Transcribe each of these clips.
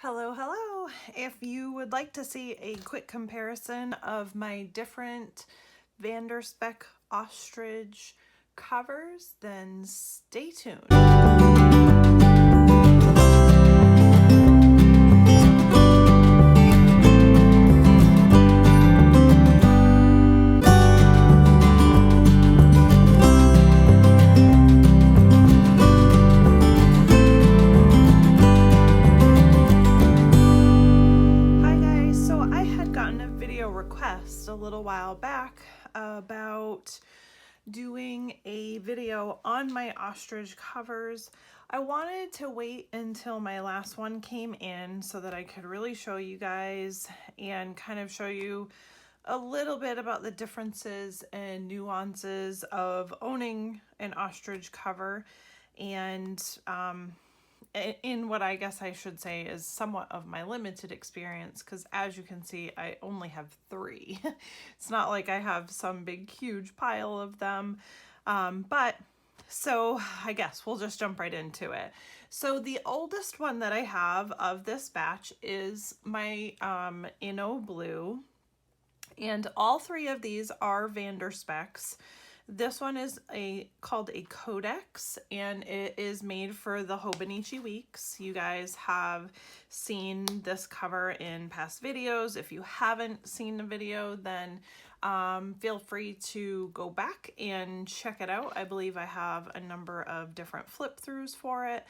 Hello, hello. If you would like to see a quick comparison of my different Van Der Spek ostrich covers, then stay tuned. Request a little while back about doing a video on my ostrich covers. I wanted to wait until my last one came in so that I could really show you guys and kind of show you a little bit about the differences and nuances of owning an ostrich cover and in what I guess I should say is somewhat of my limited experience, because as you can see, I only have 3. It's not like I have some big, huge pile of them. So I guess we'll just jump right into it. So the oldest one that I have of this batch is my Inno Blue. And all 3 of these are Van Der Speks. This one is called a Codex, and it is made for the Hobonichi Weeks. You guys have seen this cover in past videos. If you haven't seen the video, then feel free to go back and check it out. I believe I have a number of different flip throughs for it.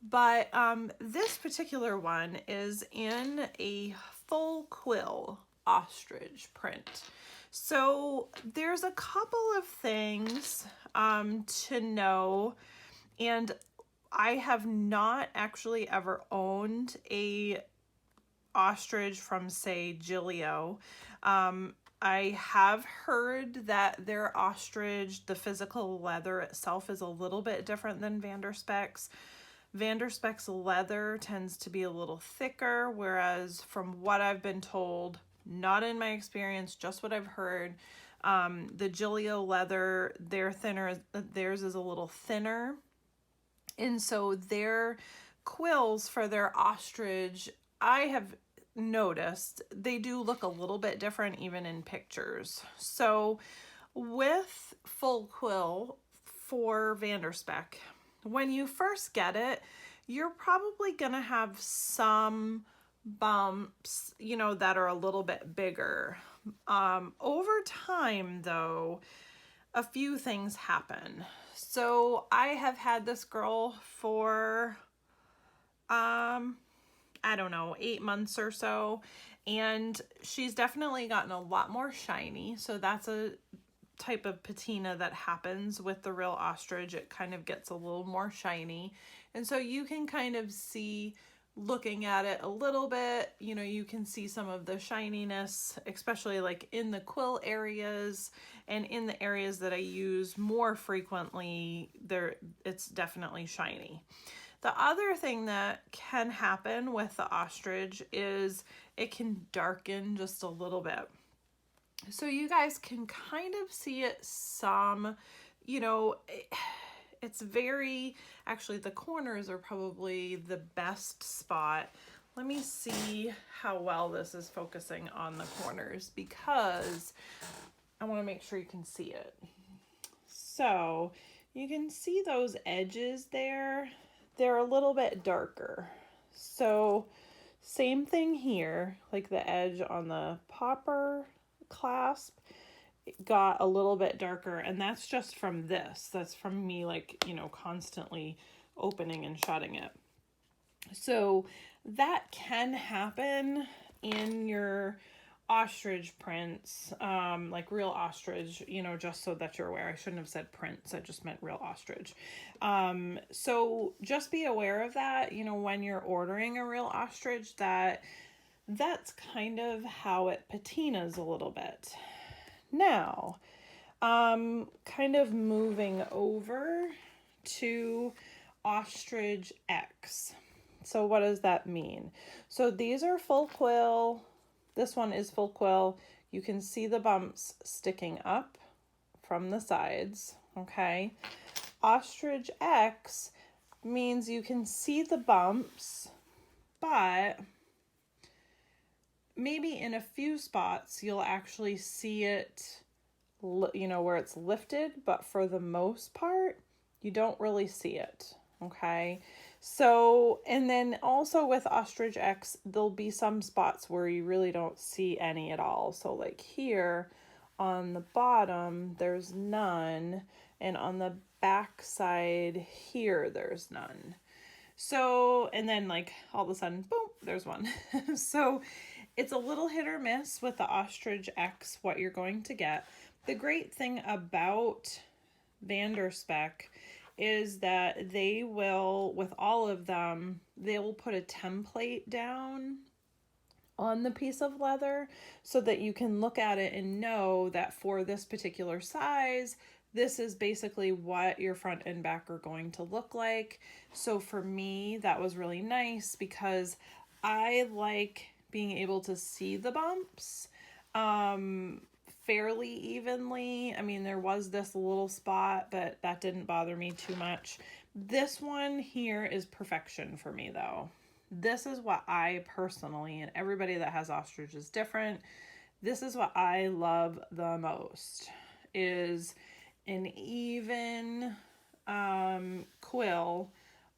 But this particular one is in a full quill ostrich print. So there's a couple of things to know, and I have not actually ever owned a ostrich from, say, Gillio. I have heard that their ostrich, the physical leather itself, is a little bit different than Van Der Spek's. Van Der Spek's leather tends to be a little thicker, whereas from what I've been told, not in my experience, just what I've heard, the Gillio leather, theirs is a little thinner. And so their quills for their ostrich, I have noticed, they do look a little bit different even in pictures. So with full quill for Van Der Spek, when you first get it, you're probably gonna have some bumps, you know, that are a little bit bigger. Over time, though, a few things happen. So I have had this girl for, I don't know, 8 months or so, and she's definitely gotten a lot more shiny. So that's a type of patina that happens with the real ostrich. It kind of gets a little more shiny. And so you can kind of see, looking at it a little bit, you know, you can see some of the shininess, especially like in the quill areas and in the areas that I use more frequently. It's definitely shiny. The other thing that can happen with the ostrich is it can darken just a little bit. So you guys can kind of see it some, you know, it's very, actually the corners are probably the best spot. Let me see how well this is focusing on the corners, because I want to make sure you can see it. So you can see those edges there. They're a little bit darker. So same thing here, like the edge on the popper clasp got a little bit darker, and that's just from this. That's from me, like, you know, constantly opening and shutting it. So that can happen in your ostrich prints, like real ostrich, you know, just so that you're aware. I shouldn't have said prints, I just meant real ostrich. So just be aware of that, you know, when you're ordering a real ostrich, that's kind of how it patinas a little bit. Now, kind of moving over to Ostrich X. So what does that mean? So these are full quill. This one is full quill. You can see the bumps sticking up from the sides, okay? Ostrich X means you can see the bumps, but maybe in a few spots you'll actually see it, you know, where it's lifted, but for the most part, you don't really see it. Okay. So, and then also with Ostrich X, there'll be some spots where you really don't see any at all. So like here on the bottom, there's none. And on the back side here, there's none. So, and then like all of a sudden, boom, there's one. So it's a little hit or miss with the Ostrich X, what you're going to get. The great thing about Van Der Spek is that they will, with all of them, they will put a template down on the piece of leather so that you can look at it and know that for this particular size, this is basically what your front and back are going to look like. So for me, that was really nice because I like being able to see the bumps fairly evenly. I mean, there was this little spot, but that didn't bother me too much. This one here is perfection for me though. This is what I personally, and everybody that has ostrich is different, this is what I love the most, is an even quill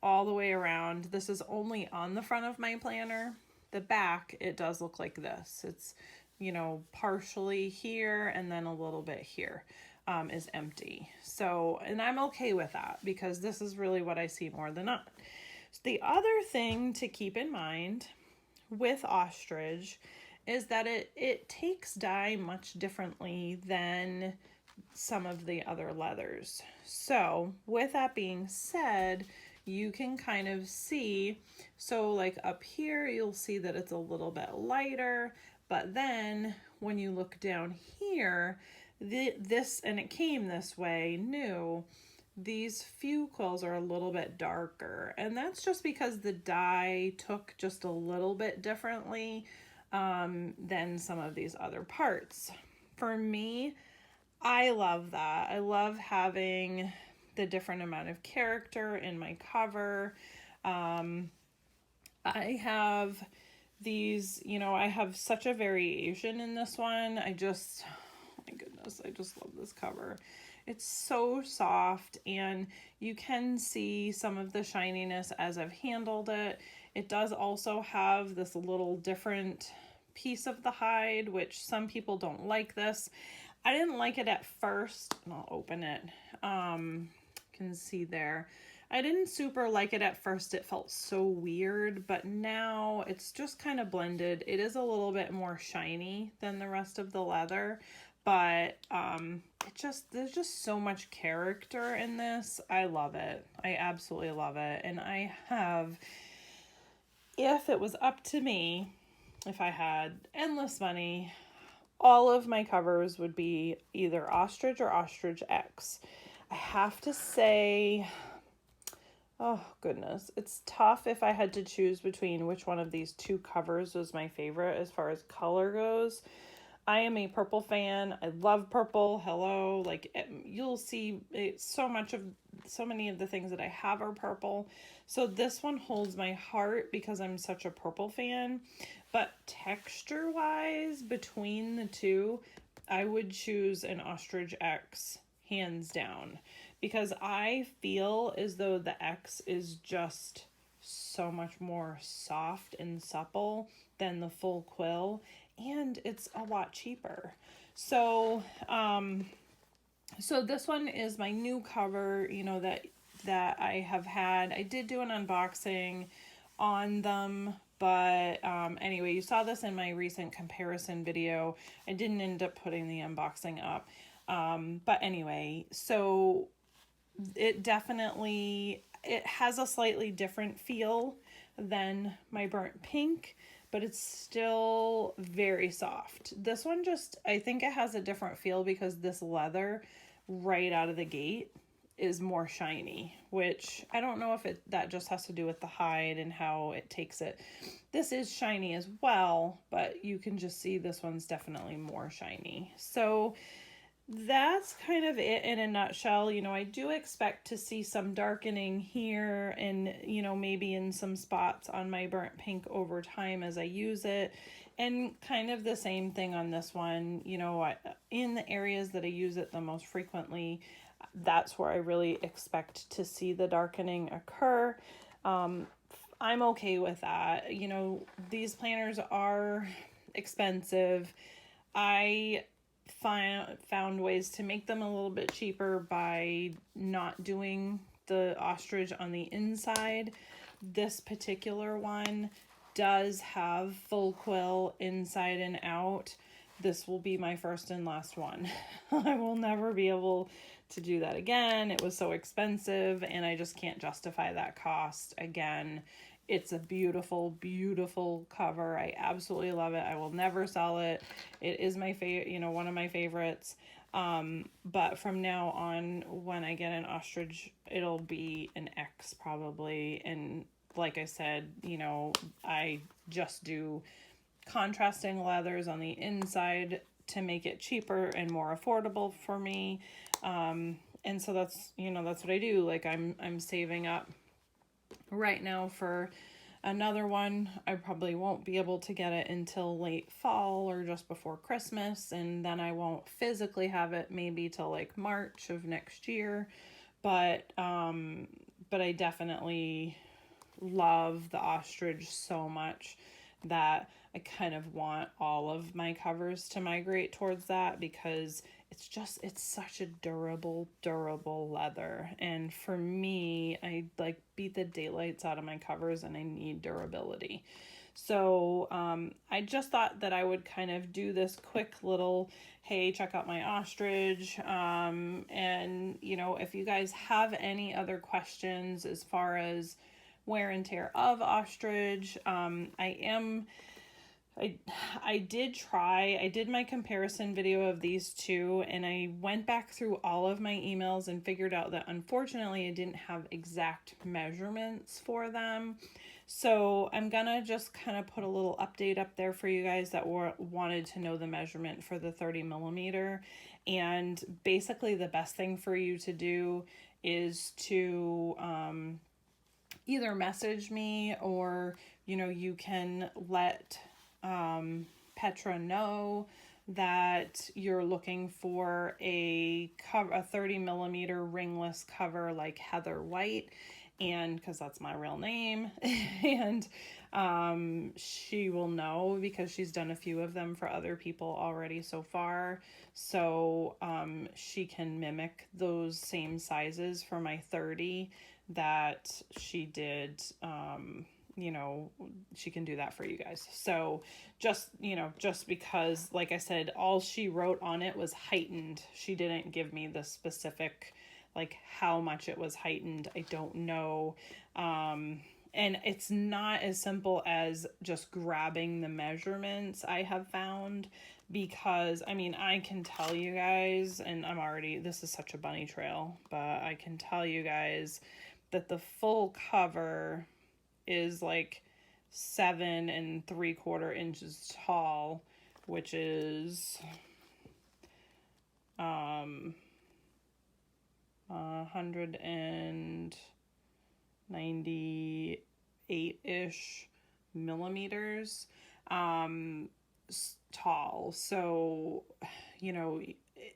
all the way around. This is only on the front of my planner. The back, it does look like this. It's, you know, partially here and then a little bit here is empty. So, and I'm okay with that because this is really what I see more than not. So the other thing to keep in mind with ostrich is that it takes dye much differently than some of the other leathers. So with that being said, you can kind of see, so like up here, you'll see that it's a little bit lighter, but then when you look down here, this, and it came this way, new, these few quills are a little bit darker. And that's just because the dye took just a little bit differently than some of these other parts. For me, I love that. I love having the different amount of character in my cover. I have these, you know, I have such a variation in this one. I just, oh my goodness, I just love this cover. It's so soft and you can see some of the shininess as I've handled it. It does also have this little different piece of the hide, which some people don't like this. I didn't like it at first, and I'll open it. Can see there. I didn't super like it at first. It felt so weird, but now it's just kind of blended. It is a little bit more shiny than the rest of the leather, but there's just so much character in this. I love it. I absolutely love it. And I have, if it was up to me, if I had endless money, all of my covers would be either Ostrich or Ostrich X. I have to say, oh goodness, it's tough if I had to choose between which one of these two covers was my favorite as far as color goes. I am a purple fan. I love purple. Hello. Like you'll see so many of the things that I have are purple. So this one holds my heart because I'm such a purple fan. But texture wise, between the two, I would choose an Ostrich X hands down because I feel as though the X is just so much more soft and supple than the full quill, and it's a lot cheaper. So so this one is my new cover, you know, that I have had. I did do an unboxing on them, but anyway, you saw this in my recent comparison video. I didn't end up putting the unboxing up. But anyway, so it definitely, it has a slightly different feel than my burnt pink, but it's still very soft. This one just, I think it has a different feel because this leather right out of the gate is more shiny, which I don't know if that just has to do with the hide and how it takes it. This is shiny as well, but you can just see this one's definitely more shiny. So that's kind of it in a nutshell. You know, I do expect to see some darkening here and, you know, maybe in some spots on my burnt pink over time as I use it. And kind of the same thing on this one, you know, in the areas that I use it the most frequently, that's where I really expect to see the darkening occur. I'm okay with that. You know, these planners are expensive. I found ways to make them a little bit cheaper by not doing the ostrich on the inside. This particular one does have full quill inside and out. This will be my first and last one. I will never be able to do that again. It was so expensive and I just can't justify that cost again. It's a beautiful, beautiful cover. I absolutely love it. I will never sell it. It is my favorite, you know, one of my favorites. But from now on, when I get an ostrich, it'll be an X probably. And like I said, you know, I just do contrasting leathers on the inside to make it cheaper and more affordable for me. And so that's, you know, that's what I do. Like I'm saving up right now for another one. I probably won't be able to get it until late fall or just before Christmas, and then I won't physically have it maybe till like March of next year. But I definitely love the ostrich so much that I kind of want all of my covers to migrate towards that, because it's such a durable leather. And for me, I like beat the daylights out of my covers and I need durability. So I just thought that I would kind of do this quick little, hey, check out my ostrich. And, you know, if you guys have any other questions as far as wear and tear of ostrich, I did my comparison video of these two, and I went back through all of my emails and figured out that unfortunately I didn't have exact measurements for them. So I'm gonna just kind of put a little update up there for you guys that wanted to know the measurement for the 30 millimeter. And basically the best thing for you to do is to either message me, or, you know, you can let Petra know that you're looking for a 30 millimeter ringless cover like Heather White, and because that's my real name. And she will know because she's done a few of them for other people already so far. So she can mimic those same sizes for my 30 that she did. You know, she can do that for you guys. So just, you know, just because, like I said, all she wrote on it was heightened. She didn't give me the specific, like how much it was heightened. I don't know. And it's not as simple as just grabbing the measurements, I have found, because I mean, I can tell you guys, and this is such a bunny trail, but I can tell you guys that the full cover is like 7 3/4 inches tall, which is 198-ish millimeters tall. So, you know,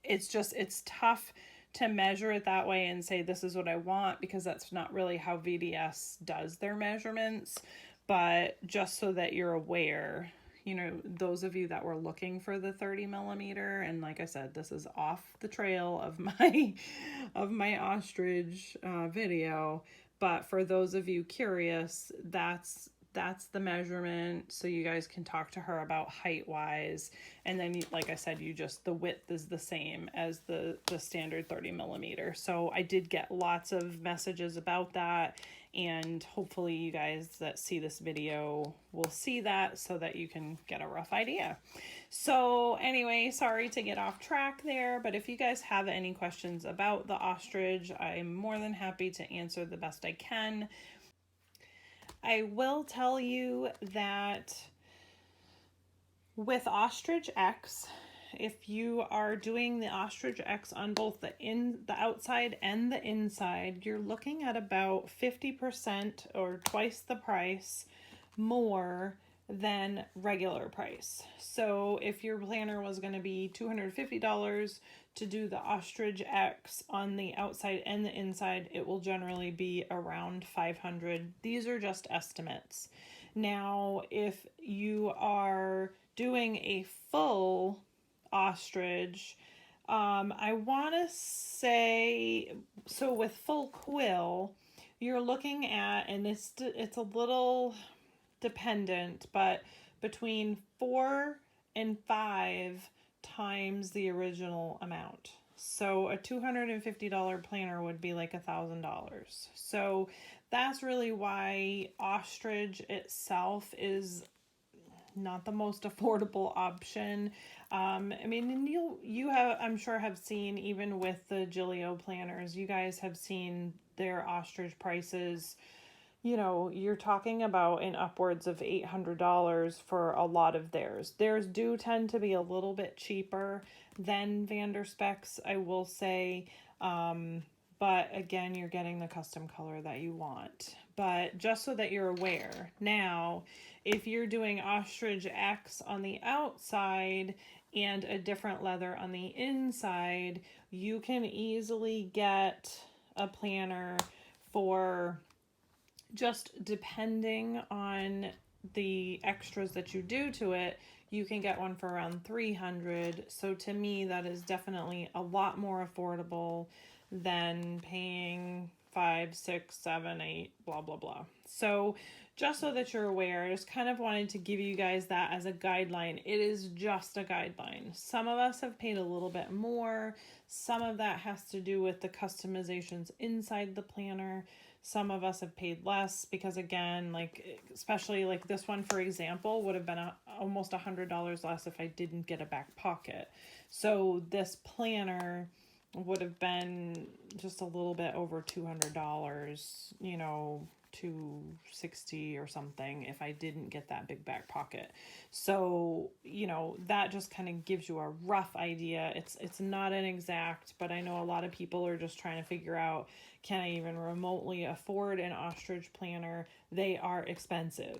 it's tough to measure it that way and say this is what I want, because that's not really how VDS does their measurements. But just so that you're aware, you know, those of you that were looking for the 30 millimeter, and like I said, this is off the trail of my ostrich video, but for those of you curious, that's the measurement, so you guys can talk to her about height wise. And then, like I said, the width is the same as the standard 30 millimeter. So I did get lots of messages about that, and hopefully you guys that see this video will see that so that you can get a rough idea. So anyway, sorry to get off track there, but if you guys have any questions about the ostrich, I'm more than happy to answer the best I can. I will tell you that with Ostrich X, if you are doing the Ostrich X on both the outside and the inside, you're looking at about 50% or twice the price more than regular price. So if your planner was going to be $250 to do the Ostrich X on the outside and the inside, it will generally be around $500. These are just estimates. Now, if you are doing a full ostrich, I want to say, so with full quill, you're looking at, and it's a little dependent, but between 4 and 5 times the original amount. So a $250 planner would be like $1,000. So that's really why ostrich itself is not the most affordable option. I mean, and you have, I'm sure, have seen, even with the Gillio planners, you guys have seen their ostrich prices. You know, you're talking about in upwards of $800 for a lot of theirs. Theirs do tend to be a little bit cheaper than Van Der Speks, I will say. But again, you're getting the custom color that you want. But just so that you're aware, now, if you're doing Ostrich X on the outside and a different leather on the inside, you can easily get a planner for, just depending on the extras that you do to it, you can get one for around $300. So to me, that is definitely a lot more affordable than paying 5, 6, 7, 8, blah, blah, blah. So just so that you're aware, I just kind of wanted to give you guys that as a guideline. It is just a guideline. Some of us have paid a little bit more. Some of that has to do with the customizations inside the planner. Some of us have paid less because, again, like, especially like this one, for example, would have been almost $100 less if I didn't get a back pocket. So this planner would have been just a little bit over $200, you know, $260 or something if I didn't get that big back pocket. So, you know, that just kind of gives you a rough idea. It's not an exact, but I know a lot of people are just trying to figure out, can I even remotely afford an ostrich planner? They are expensive.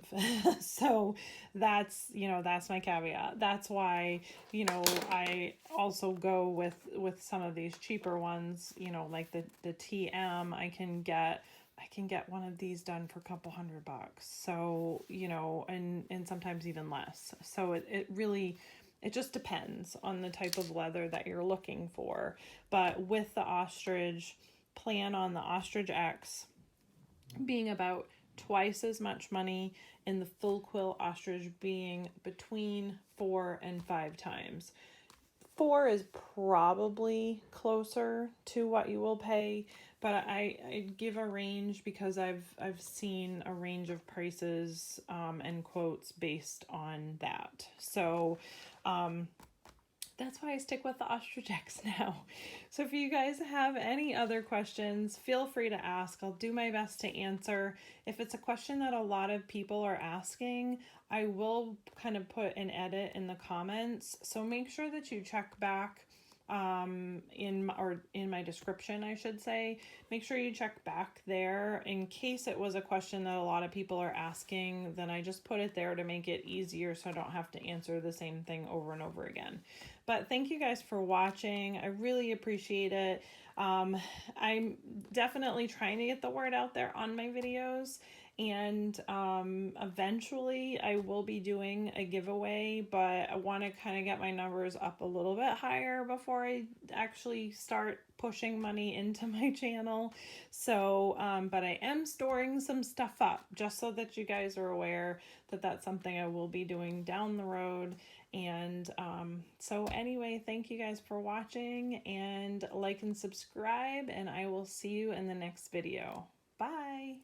So that's, you know, that's my caveat. That's why, you know, I also go with some of these cheaper ones, you know, like the TM. I can get one of these done for a couple $100. So, you know, and sometimes even less. So it really, it just depends on the type of leather that you're looking for. But with the ostrich, plan on the Ostrich X being about twice as much money, and the full quill ostrich being between 4 and 5 times. 4 is probably closer to what you will pay, but I give a range because I've seen a range of prices and quotes based on that. So that's why I stick with the Ostrich X now. So if you guys have any other questions, feel free to ask. I'll do my best to answer. If it's a question that a lot of people are asking, I will kind of put an edit in the comments. So make sure that you check back in my description, I should say. Make sure you check back there in case it was a question that a lot of people are asking. Then I just put it there to make it easier so I don't have to answer the same thing over and over again. But thank you guys for watching. I really appreciate it. I'm definitely trying to get the word out there on my videos, and eventually I will be doing a giveaway, but I want to kind of get my numbers up a little bit higher before I actually start pushing money into my channel. So but I am storing some stuff up just so that you guys are aware that that's something I will be doing down the road. And so anyway, thank you guys for watching, and like and subscribe, and I will see you in the next video. Bye.